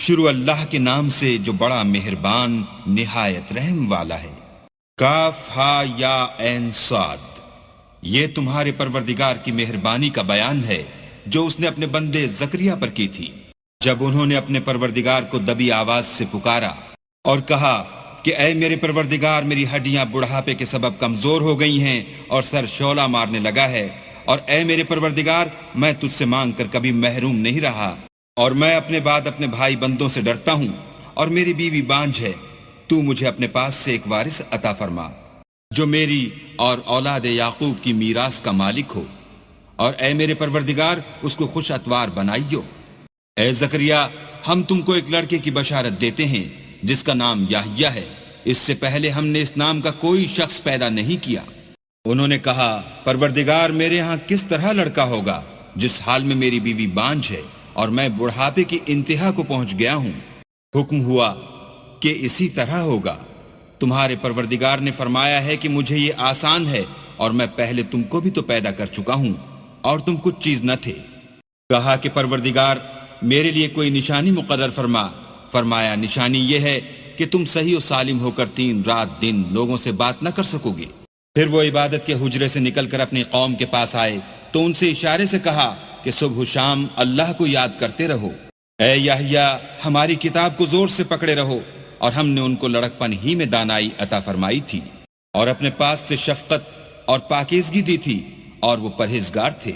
شروع اللہ کے نام سے جو بڑا مہربان نہایت رحم والا ہے۔ کاف ہا یا عین صاد، یہ تمہارے پروردگار کی مہربانی کا بیان ہے جو اس نے اپنے بندے زکریا پر کی تھی، جب انہوں نے اپنے پروردگار کو دبی آواز سے پکارا اور کہا کہ اے میرے پروردگار، میری ہڈیاں بڑھاپے کے سبب کمزور ہو گئی ہیں اور سر شعلہ مارنے لگا ہے، اور اے میرے پروردگار، میں تجھ سے مانگ کر کبھی محروم نہیں رہا، اور میں اپنے بعد اپنے بھائی بندوں سے ڈرتا ہوں، اور میری بیوی بانجھ ہے، تو مجھے اپنے پاس سے ایک وارث عطا فرما جو میری اور اولاد یعقوب کی میراث کا مالک ہو، اور اے میرے پروردگار اس کو خوش اتوار بنائیو۔ اے زکریا، ہم تم کو ایک لڑکے کی بشارت دیتے ہیں جس کا نام یحییٰ ہے، اس سے پہلے ہم نے اس نام کا کوئی شخص پیدا نہیں کیا۔ انہوں نے کہا، پروردگار، میرے ہاں کس طرح لڑکا ہوگا جس حال میں میری بیوی بانجھ ہے اور میں بڑھاپے کی انتہا کو پہنچ گیا ہوں؟ حکم ہوا کہ اسی طرح ہوگا۔ تمہارے پروردگار نے فرمایا ہے کہ مجھے یہ آسان ہے، اور میں پہلے تم کو بھی تو پیدا کر چکا ہوں اور تم کچھ چیز نہ تھے۔ کہا کہ پروردگار، میرے لیے کوئی نشانی مقرر فرما۔ فرمایا، نشانی یہ ہے کہ تم صحیح و سالم ہو کر 3 رات دن لوگوں سے بات نہ کر سکو گے۔ پھر وہ عبادت کے حجرے سے نکل کر اپنی قوم کے پاس آئے تو ان سے اشارے سے کہا کہ صبح و شام اللہ کو یاد کرتے رہو۔ اے یحییٰ، ہماری کتاب کو زور سے پکڑے رہو، اور ہم نے ان کو لڑکپن ہی میں دانائی عطا فرمائی تھی، اور اپنے پاس سے شفقت اور پاکیزگی دی تھی، اور وہ پرہیزگار تھے،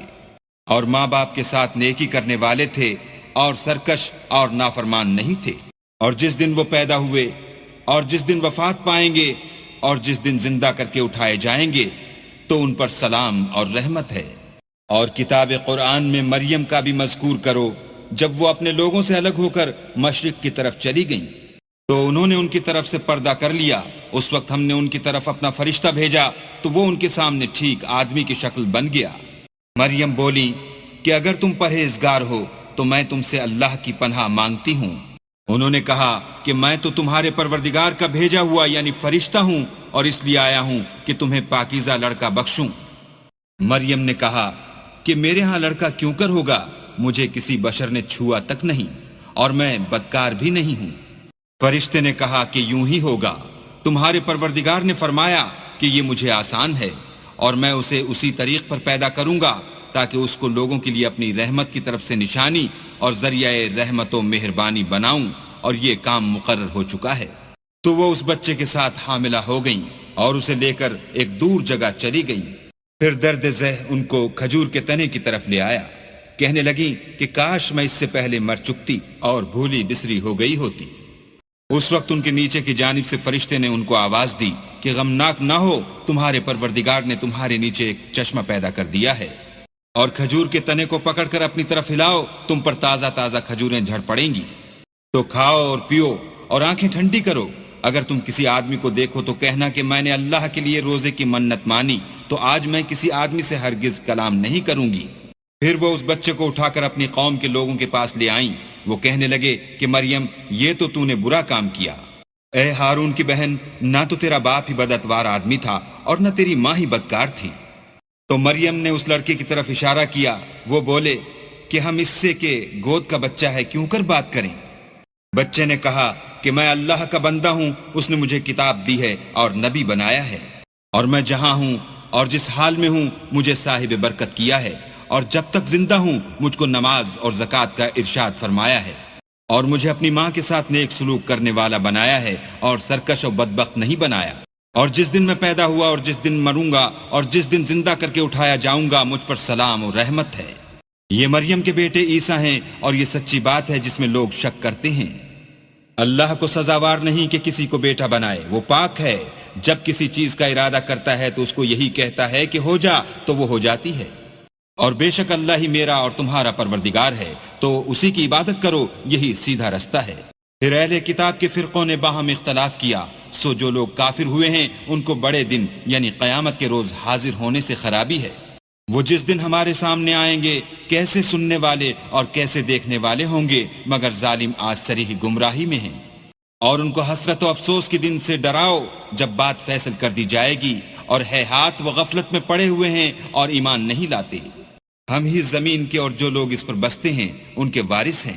اور ماں باپ کے ساتھ نیکی کرنے والے تھے، اور سرکش اور نافرمان نہیں تھے۔ اور جس دن وہ پیدا ہوئے، اور جس دن وفات پائیں گے، اور جس دن زندہ کر کے اٹھائے جائیں گے، تو ان پر سلام اور رحمت ہے۔ اور کتاب قرآن میں مریم کا بھی مذکور کرو، جب وہ اپنے لوگوں سے الگ ہو کر مشرق کی طرف چلی گئیں تو انہوں نے ان کی طرف سے پردہ کر لیا۔ اس وقت ہم نے ان کی طرف اپنا فرشتہ بھیجا تو وہ ان کے سامنے ٹھیک آدمی کی شکل بن گیا۔ مریم بولی کہ اگر تم پرہیزگار ہو تو میں تم سے اللہ کی پناہ مانگتی ہوں۔ انہوں نے کہا کہ میں تو تمہارے پروردگار کا بھیجا ہوا یعنی فرشتہ ہوں، اور اس لیے آیا ہوں کہ تمہیں پاکیزہ لڑکا بخشوں۔ مریم نے کہا کہ میرے ہاں لڑکا کیوں کر ہوگا، مجھے کسی بشر نے چھوا تک نہیں، اور میں بدکار بھی نہیں ہوں۔ فرشتے نے کہا کہ یوں ہی ہوگا، تمہارے پروردگار نے فرمایا کہ یہ مجھے آسان ہے، اور میں اسے اسی طریق پر پیدا کروں گا تاکہ اس کو لوگوں کے لیے اپنی رحمت کی طرف سے نشانی اور ذریعہ رحمت و مہربانی بناؤں، اور یہ کام مقرر ہو چکا ہے۔ تو وہ اس بچے کے ساتھ حاملہ ہو گئیں اور اسے لے کر ایک دور جگہ چلی گئیں۔ پھر درد ذہ ان کو کھجور کے تنے کی طرف لے آیا، کہنے لگیں کہ کاش میں اس سے پہلے مر چکتی اور بھولی بسری ہو گئی ہوتی۔ اس وقت ان کے نیچے کی جانب سے فرشتے نے ان کو آواز دی کہ غمناک نہ ہو، تمہارے پروردگار نے تمہارے نیچے ایک چشمہ پیدا کر دیا ہے، اور کھجور کے تنے کو پکڑ کر اپنی طرف ہلاؤ، تم پر تازہ تازہ کھجوریں جھڑ پڑیں گی، تو کھاؤ اور پیو اور آنکھیں ٹھنڈی کرو۔ اگر تم کسی آدمی کو دیکھو تو کہنا کہ میں نے اللہ کے لیے روزے کی منت مانی، تو آج میں کسی آدمی سے ہرگز کلام نہیں کروں گی۔ پھر وہ اس بچے کو اٹھا کر اپنی قوم کے لوگوں کے پاس لے آئیں۔ وہ کہنے لگے کہ مریم، یہ تو نے برا کام کیا۔ اے ہارون کی بہن، نہ تو تیرا باپ ہی بداتوار آدمی تھا اور نہ تیری ماں ہی بدکار تھی۔ تو مریم نے اس لڑکے کی طرف اشارہ کیا۔ وہ بولے کہ ہم اس سے کہ گود کا بچہ ہے کیوں کر بات کریں؟ بچے نے کہا کہ میں اللہ کا بندہ ہوں، اس نے مجھے کتاب دی ہے اور نبی بنایا ہے، اور میں جہاں ہوں اور جس حال میں ہوں مجھے صاحب برکت کیا ہے، اور جب تک زندہ ہوں مجھ کو نماز اور زکوٰۃ کا ارشاد فرمایا ہے، اور مجھے اپنی ماں کے ساتھ نیک سلوک کرنے والا بنایا ہے اور سرکش و بدبخت نہیں بنایا۔ اور جس دن میں پیدا ہوا اور جس دن مروں گا اور جس دن زندہ کر کے اٹھایا جاؤں گا، مجھ پر سلام و رحمت ہے۔ یہ مریم کے بیٹے عیسیٰ ہیں، اور یہ سچی بات ہے جس میں لوگ شک کرتے ہیں۔ اللہ کو سزاوار نہیں کہ کسی کو بیٹا بنائے، وہ پاک ہے۔ جب کسی چیز کا ارادہ کرتا ہے تو اس کو یہی کہتا ہے کہ ہو جا، تو وہ ہو جاتی ہے۔ اور بے شک اللہ ہی میرا اور تمہارا پروردگار ہے، تو اسی کی عبادت کرو، یہی سیدھا رستہ ہے۔ پھر اہل کتاب کے فرقوں نے باہم اختلاف کیا، سو جو لوگ کافر ہوئے ہیں ان کو بڑے دن یعنی قیامت کے روز حاضر ہونے سے خرابی ہے۔ وہ جس دن ہمارے سامنے آئیں گے کیسے سننے والے اور کیسے دیکھنے والے ہوں گے، مگر ظالم آج صریح گمراہی میں ہیں۔ اور ان کو حسرت و افسوس کے دن سے ڈراؤ جب بات فیصل کر دی جائے گی، اور ہیہات و غفلت میں پڑے ہوئے ہیں اور ایمان نہیں لاتے۔ ہم ہی زمین کے اور جو لوگ اس پر بستے ہیں ان کے وارث ہیں،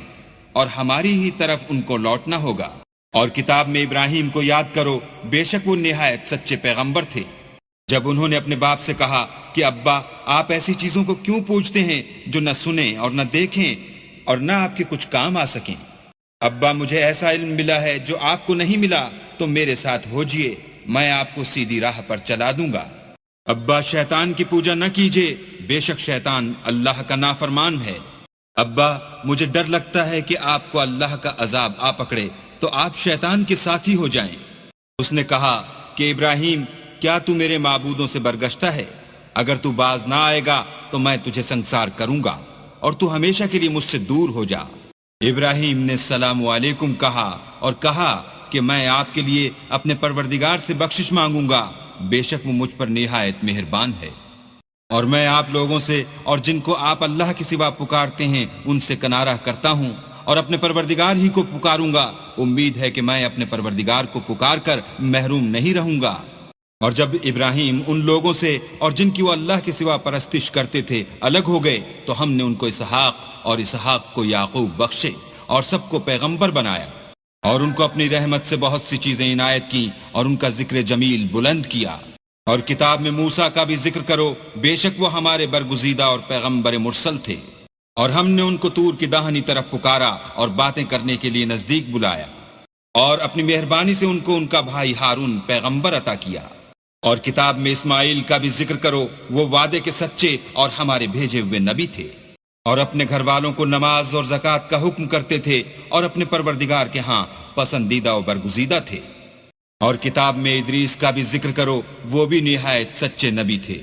اور ہماری ہی طرف ان کو لوٹنا ہوگا۔ اور کتاب میں ابراہیم کو یاد کرو، بے شک وہ نہایت سچے پیغمبر تھے۔ جب انہوں نے اپنے باپ سے کہا کہ ابا، آپ ایسی چیزوں کو کیوں پوچھتے ہیں جو نہ سنیں اور نہ دیکھیں اور نہ آپ کے کچھ کام آ سکیں؟ ابا، مجھے ایسا علم ملا ہے جو آپ کو نہیں ملا، تو میرے ساتھ ہوجئے، میں آپ کو سیدھی راہ پر چلا دوں گا۔ ابا، شیطان کی پوجا نہ کیجئے، بے شک شیطان اللہ کا نافرمان ہے۔ ابا، مجھے ڈر لگتا ہے کہ آپ کو اللہ کا عذاب آ پکڑے تو آپ شیطان کے ساتھی ہو جائیں۔ اس نے کہا کہ ابراہیم، کیا تو میرے معبودوں سے برگشتہ ہے؟ اگر تو باز نہ آئے گا تو میں تجھے سنسار کروں گا اور تو ہمیشہ کے لیے مجھ سے دور ہو جا۔ ابراہیم نے السلام علیکم کہا اور کہا کہ میں آپ کے لیے اپنے پروردگار سے بخشش مانگوں گا، بے شک وہ مجھ پر نہایت مہربان ہے۔ اور میں آپ لوگوں سے اور جن کو آپ اللہ کے سوا پکارتے ہیں ان سے کنارہ کرتا ہوں اور اپنے پروردگار ہی کو پکاروں گا۔ امید ہے کہ میں اپنے پروردگار کو پکار کر محروم نہیں رہوں گا۔ اور جب ابراہیم ان لوگوں سے اور جن کی وہ اللہ کے سوا پرستش کرتے تھے الگ ہو گئے تو ہم نے ان کو اسحاق اور اسحاق کو یعقوب بخشے اور سب کو پیغمبر بنایا، اور ان کو اپنی رحمت سے بہت سی چیزیں عنایت کی اور ان کا ذکر جمیل بلند کیا۔ اور کتاب میں موسیٰ کا بھی ذکر کرو، بے شک وہ ہمارے برگزیدہ اور پیغمبر مرسل تھے، اور ہم نے ان کو طور کی داہنی طرف پکارا اور باتیں کرنے کے لیے نزدیک بلایا، اور اپنی مہربانی سے ان کو ان کا بھائی ہارون پیغمبر عطا کیا۔ اور کتاب میں اسماعیل کا بھی ذکر کرو، وہ وعدے کے سچے اور ہمارے بھیجے ہوئے نبی تھے، اور اپنے گھر والوں کو نماز اور زکوٰۃ کا حکم کرتے تھے اور اپنے پروردگار کے ہاں پسندیدہ و برگزیدہ تھے۔ اور کتاب میں ادریس کا بھی ذکر کرو، وہ بھی نہایت سچے نبی تھے،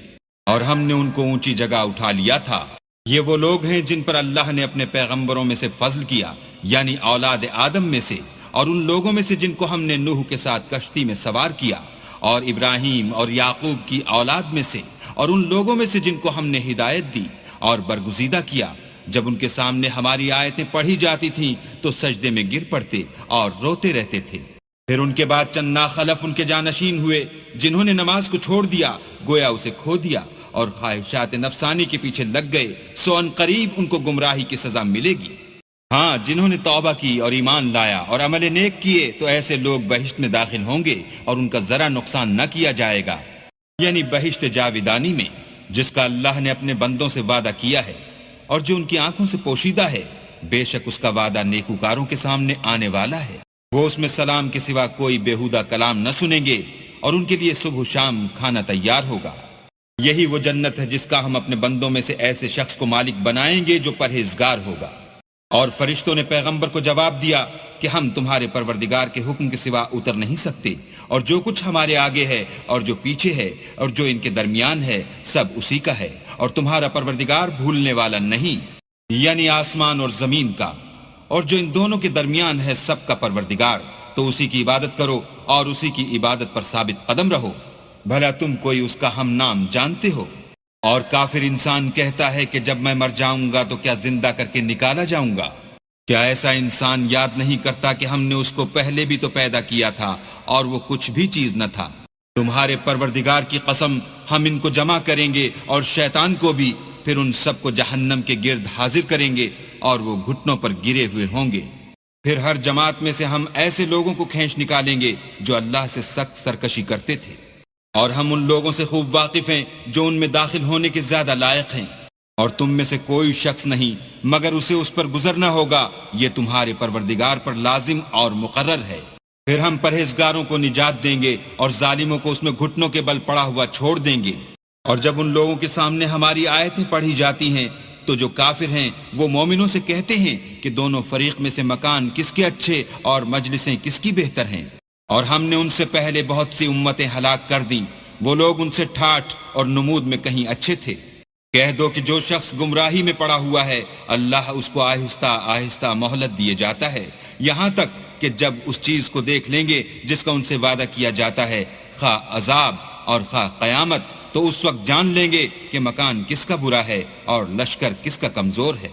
اور ہم نے ان کو اونچی جگہ اٹھا لیا تھا۔ یہ وہ لوگ ہیں جن پر اللہ نے اپنے پیغمبروں میں سے فضل کیا، یعنی اولاد آدم میں سے، اور ان لوگوں میں سے جن کو ہم نے نوح کے ساتھ کشتی میں سوار کیا، اور ابراہیم اور یعقوب کی اولاد میں سے، اور ان لوگوں میں سے جن کو ہم نے ہدایت دی اور برگزیدہ کیا۔ جب ان کے سامنے ہماری آیتیں پڑھی جاتی تھیں تو سجدے میں گر پڑتے اور روتے رہتے تھے۔ پھر ان کے بعد چند ناخلف ان کے جانشین ہوئے جنہوں نے نماز کو چھوڑ دیا، گویا اسے کھو دیا، اور خواہشات نفسانی کے پیچھے لگ گئے، سو ان قریب ان کو گمراہی کی سزا ملے گی۔ ہاں، جنہوں نے توبہ کی اور ایمان لایا اور عمل نیک کیے تو ایسے لوگ بہشت میں داخل ہوں گے اور ان کا ذرا نقصان نہ کیا جائے گا، یعنی بہشت جاویدانی میں، جس کا اللہ نے اپنے بندوں سے وعدہ کیا ہے اور جو ان کی آنکھوں سے پوشیدہ ہے۔ بے شک اس کا وعدہ نیکوکاروں کے سامنے آنے والا ہے۔ وہ اس میں سلام کے سوا کوئی بیہودہ کلام نہ سنیں گے، اور ان کے لیے صبح و شام کھانا تیار ہوگا۔ یہی وہ جنت ہے جس کا ہم اپنے بندوں میں سے ایسے شخص کو مالک بنائیں گے جو پرہیزگار ہوگا۔ اور فرشتوں نے پیغمبر کو جواب دیا کہ ہم تمہارے پروردگار کے حکم کے سوا اتر نہیں سکتے، اور جو کچھ ہمارے آگے ہے اور جو پیچھے ہے اور جو ان کے درمیان ہے سب اسی کا ہے، اور تمہارا پروردگار بھولنے والا نہیں، یعنی آسمان اور زمین کا اور جو ان دونوں کے درمیان ہے سب کا پروردگار۔ تو اسی کی عبادت کرو اور اسی کی عبادت پر ثابت قدم رہو، بھلا تم کوئی اس کا ہم نام جانتے ہو؟ اور کافر انسان کہتا ہے کہ جب میں مر جاؤں گا تو کیا زندہ کر کے نکالا جاؤں گا؟ کیا ایسا انسان یاد نہیں کرتا کہ ہم نے اس کو پہلے بھی تو پیدا کیا تھا اور وہ کچھ بھی چیز نہ تھا؟ تمہارے پروردگار کی قسم، ہم ان کو جمع کریں گے اور شیطان کو بھی، پھر ان سب کو جہنم کے گرد حاضر کریں گے اور وہ گھٹنوں پر گرے ہوئے ہوں گے۔ پھر ہر جماعت میں سے ہم ایسے لوگوں کو کھینچ نکالیں گے جو اللہ سے سخت سرکشی کرتے تھے، اور ہم ان لوگوں سے خوب واقف ہیں جو ان میں داخل ہونے کے زیادہ لائق ہیں، اور تم میں سے کوئی شخص نہیں مگر اسے اس پر گزرنا ہوگا، یہ تمہارے پروردگار پر لازم اور مقرر ہے۔ پھر ہم پرہیزگاروں کو نجات دیں گے اور ظالموں کو اس میں گھٹنوں کے بل پڑا ہوا چھوڑ دیں گے۔ اور جب ان لوگوں کے سامنے ہماری آیتیں پڑھی جاتی ہیں تو جو کافر ہیں وہ مومنوں سے کہتے ہیں کہ دونوں فریق میں سے مکان کس کے اچھے اور مجلسیں کس کی بہتر ہیں، اور ہم نے ان سے پہلے بہت سی امتیں ہلاک کر دیں، وہ لوگ ان سے ٹھاٹھ اور نمود میں کہیں اچھے تھے۔ کہہ دو کہ جو شخص گمراہی میں پڑا ہوا ہے اللہ اس کو آہستہ آہستہ مہلت دیے جاتا ہے، یہاں تک کہ جب اس چیز کو دیکھ لیں گے جس کا ان سے وعدہ کیا جاتا ہے، خواہ عذاب اور خواہ قیامت، تو اس وقت جان لیں گے کہ مکان کس کا برا ہے اور لشکر کس کا کمزور ہے۔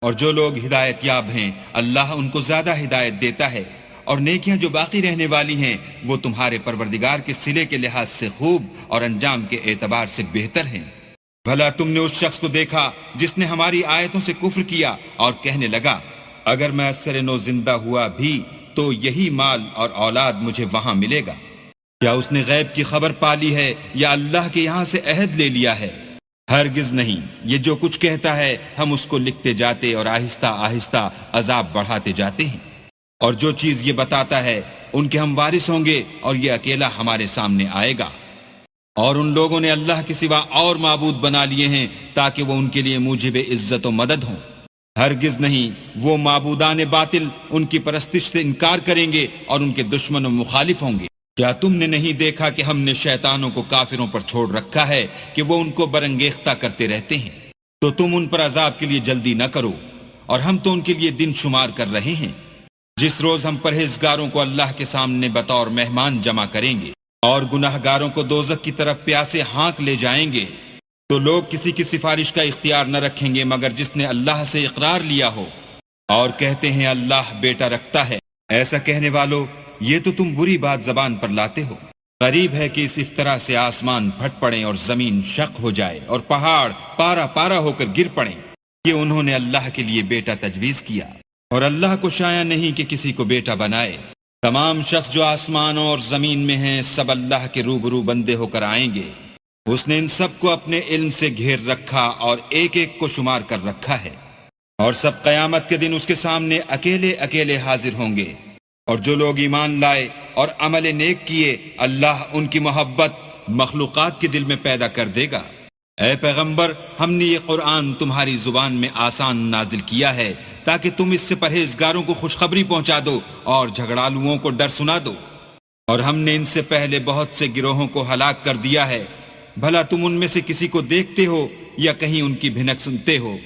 اور جو لوگ ہدایت یاب ہیں اللہ ان کو زیادہ ہدایت دیتا ہے، اور نیکیاں جو باقی رہنے والی ہیں وہ تمہارے پروردگار کے صلے کے لحاظ سے خوب اور انجام کے اعتبار سے بہتر ہیں۔ بھلا تم نے اس شخص کو دیکھا جس نے ہماری آیتوں سے کفر کیا اور کہنے لگا اگر میں اثر نو زندہ ہوا بھی تو یہی مال اور اولاد مجھے وہاں ملے گا۔ کیا اس نے غیب کی خبر پالی ہے یا اللہ کے یہاں سے عہد لے لیا ہے؟ ہرگز نہیں، یہ جو کچھ کہتا ہے ہم اس کو لکھتے جاتے اور آہستہ آہستہ عذاب بڑھاتے جاتے ہیں۔ اور جو چیز یہ بتاتا ہے ان کے ہم وارث ہوں گے اور یہ اکیلا ہمارے سامنے آئے گا۔ اور ان لوگوں نے اللہ کے سوا اور معبود بنا لیے ہیں تاکہ وہ ان کے لیے موجب عزت و مدد ہوں۔ ہرگز نہیں، وہ معبودان باطل ان کی پرستش سے انکار کریں گے اور ان کے دشمن و مخالف ہوں گے۔ کیا تم نے نہیں دیکھا کہ ہم نے شیطانوں کو کافروں پر چھوڑ رکھا ہے کہ وہ ان کو برنگیختہ کرتے رہتے ہیں؟ تو تم ان پر عذاب کے لیے جلدی نہ کرو، اور ہم تو ان کے لیے دن شمار کر رہے ہیں، جس روز ہم پرہیزگاروں کو اللہ کے سامنے بطور مہمان جمع کریں گے اور گناہ گاروں کو دوزخ کی طرف پیاسے ہانک لے جائیں گے۔ تو لوگ کسی کی سفارش کا اختیار نہ رکھیں گے مگر جس نے اللہ سے اقرار لیا ہو، اور کہتے ہیں اللہ بیٹا رکھتا ہے۔ ایسا کہنے والو، یہ تو تم بری بات زبان پر لاتے ہو۔ قریب ہے کہ اس افطرا سے آسمان پھٹ پڑیں اور زمین شق ہو جائے اور پہاڑ پارا پارا ہو کر گر پڑیں کہ انہوں نے اللہ کے لیے بیٹا تجویز کیا، اور اللہ کو شایع نہیں کہ کسی کو بیٹا بنائے۔ تمام شخص جو آسمانوں اور زمین میں ہیں سب اللہ کے روبرو بندے ہو کر آئیں گے۔ اس نے ان سب کو اپنے علم سے گھیر رکھا اور ایک ایک کو شمار کر رکھا ہے، اور سب قیامت کے دن اس کے سامنے اکیلے اکیلے حاضر ہوں گے۔ اور جو لوگ ایمان لائے اور عمل نیک کیے، اللہ ان کی محبت مخلوقات کے دل میں پیدا کر دے گا۔ اے پیغمبر، ہم نے یہ قرآن تمہاری زبان میں آسان نازل کیا ہے تاکہ تم اس سے پرہیزگاروں کو خوشخبری پہنچا دو اور جھگڑالوؤں کو ڈر سنا دو۔ اور ہم نے ان سے پہلے بہت سے گروہوں کو ہلاک کر دیا ہے، بھلا تم ان میں سے کسی کو دیکھتے ہو یا کہیں ان کی بھنک سنتے ہو؟